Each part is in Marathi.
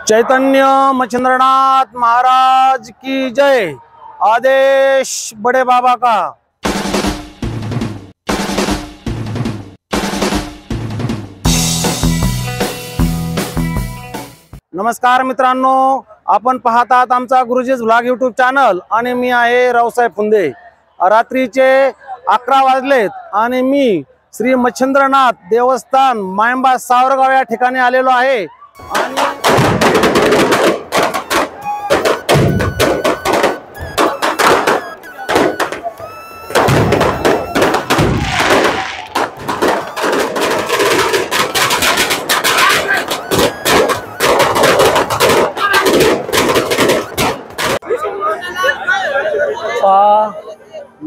चैतन्य मच्छिंद्रनाथ महाराज की जय। आदेश बड़े बाबा का। नमस्कार मित्रांनो, आपण पाहतात आमचा गुरुजीज व्लॉग यूट्यूब चॅनल आणि मी आहे रावसाहेब फुंदे। रात्रीचे 11 वाजलेत आणि मी श्री मच्छिंद्रनाथ देवस्थान मायंबा सावरगाव या ठिकाणी आलेलो आहे। आणि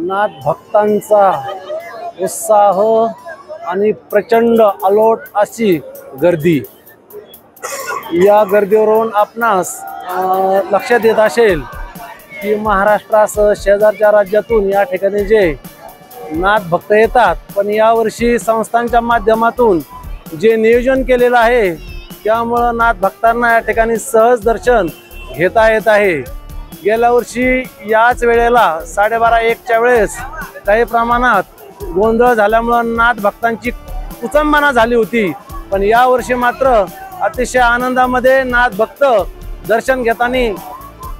नाथ भक्तांचा उत्साह आणि प्रचंड अलोट अशी गर्दी। या गर्दीवरून आपणास लक्षात येत असेल की महाराष्ट्रासह शेजारच्या राज्यातून या ठिकाणी जे नाथ भक्त येतात, पण यावर्षी संस्थांच्या माध्यमातून जे नियोजन केलेलं आहे त्यामुळे नाथ भक्तांना या ठिकाणी सहज दर्शन घेता येत आहे। गेल्या वर्षी याच वेळेला 12:30-1च्या वेळेस काही प्रमाणात गोंधळ झाल्यामुळे नाथ भक्तांची कुचंबना झाली होती, पण या वर्षी मात्र अतिशय आनंदामध्ये नाथ भक्त दर्शन घेताना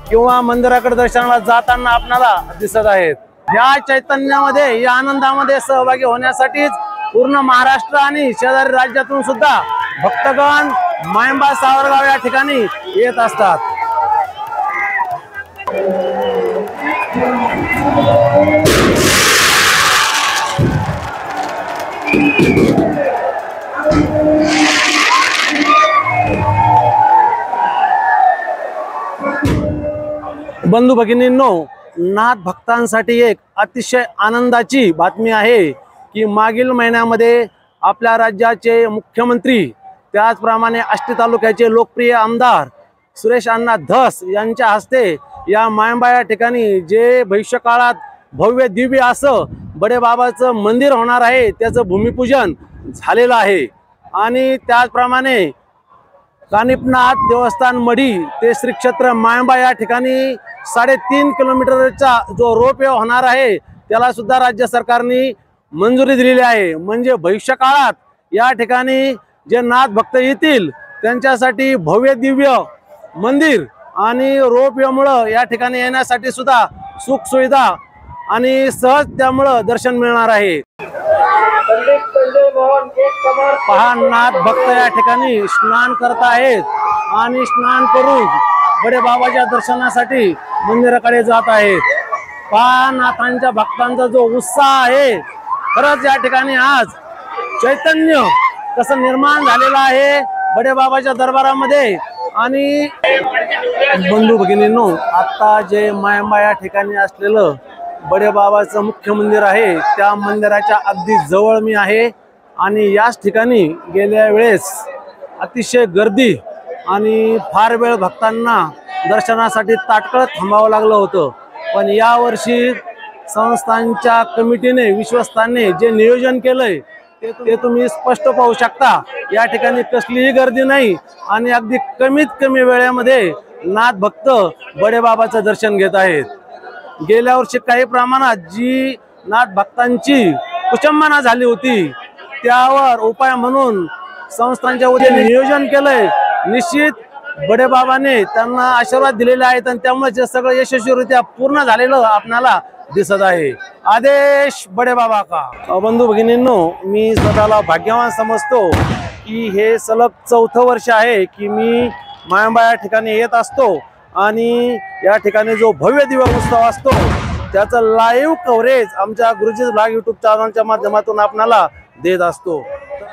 किंवा मंदिराकडे दर्शनाला जाताना आपल्याला दिसत आहेत। या चैतन्यामध्ये, या आनंदामध्ये सहभागी होण्यासाठीच पूर्ण महाराष्ट्र आणि शेजारी राज्यातून सुद्धा भक्तगण मायंबा सावरगाव या ठिकाणी येत असतात। बंधू भगिनींनो, नाथ भक्तांसाठी एक अतिशय आनंदाची बातमी आहे की मागील महिन्यामध्ये आपल्या राज्याचे मुख्यमंत्री, त्याचप्रमाणे आष्टी तालुक्याचे लोकप्रिय आमदार सुरेश अण्णा धस यांच्या हस्ते या मायंबा या ठिकाणी जे भविष्यकाळात भव्य दिव्य असं बडे बाबाचं मंदिर होणार आहे त्याचं भूमिपूजन झालेलं आहे। आणि त्याचप्रमाणे कानिपनाथ देवस्थान मढी ते श्री क्षेत्र मायंबा या ठिकाणी 3.5 किलोमीटरचा जो रोपवे होणार आहे त्याला सुद्धा राज्य सरकारने मंजुरी दिलेली आहे। म्हणजे भविष्यकाळात या ठिकाणी जे नाथ भक्त येतील त्यांच्यासाठी भव्य दिव्य मंदिर आणि रोपवेमुळे या ठिकाणी येण्यासाठी सुद्धा सुख सुविधा आणि सहज त्यामुळे दर्शन मिळणार आहे। पहा, नाथ भक्त या ठिकाणी स्नान करत आहेत आणि स्नान करून बडे बाबाच्या दर्शनासाठी मंदिराकडे जात आहेत। पहा, नाथांच्या भक्तांचा जो उत्साह आहे, खरंच या ठिकाणी आज चैतन्य कसं निर्माण झालेलं आहे बडे बाबाच्या दरबारामध्ये। आणि बंधू भगिनींनो, आता जे मायंबा या ठिकाणी असलेलं बडे बाबाचं मुख्य मंदिर आहे त्या मंदिराच्या अगदी जवळ मी आहे। आणि याच ठिकाणी गेल्या वेळेस अतिशय गर्दी आणि फार वेळ भक्तांना दर्शनासाठी ताटकळत थांबावं लागलं होतं, पण यावर्षी संस्थांच्या कमिटीने, विश्वस्तांनी जे नियोजन केलंय ते तुम्ही स्पष्ट पाहू शकता। या ठिकाणी कसलीही गर्दी नाही आणि अगदी कमीत कमी वेळेमध्ये नाथ भक्त बडे बाबाचं दर्शन घेत आहेत। गेल्या वर्षी काही प्रमाणात जी नाथ भक्तांची कुचंबना झाली होती त्यावर उपाय म्हणून संस्थांच्या वतीने नियोजन केलंय। निश्चित बडे बाबाने त्यांना आशीर्वाद दिलेले आहेत आणि त्यामुळे जे सगळं यशस्वीरित्या पूर्ण झालेलं आपल्याला दिसत आहे। आदेश बडे बाबा का। बंधू भगिनींनो, मी स्वतःला भाग्यवान समजतो की हे सलग 4थं वर्ष आहे की मी मायंबा या ठिकाणी येत असतो आणि या ठिकाणी जो भव्य दिव्य उत्सव असतो त्याचं लाईव्ह कव्हरेज आमच्या गुरुजीज व्लॉग यूट्यूब चॅनलच्या माध्यमातून आपल्याला देत असतो।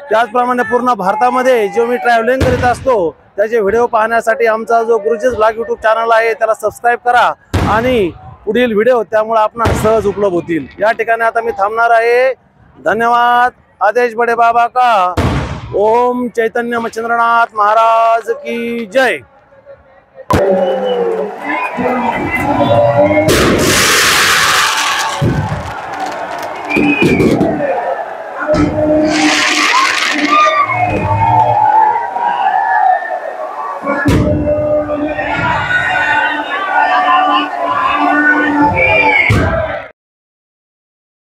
त्याचप्रमाणे पूर्ण भारतामध्ये जो मी ट्रॅव्हलिंग करीत असतो त्याचे व्हिडिओ पाहण्यासाठी आमचा जो गुरुजीज व्लॉग यूट्यूब चॅनल आहे त्याला सबस्क्राईब करा आणि पुढील व्हिडिओ त्यामुळे आपणास सहज उपलब्ध होतील। या ठिकाणी आता मी थांबणार आहे। धन्यवाद। आदेश बडे बाबा का। ओम चैतन्य मच्छिंद्रनाथ महाराज की जय। आहे.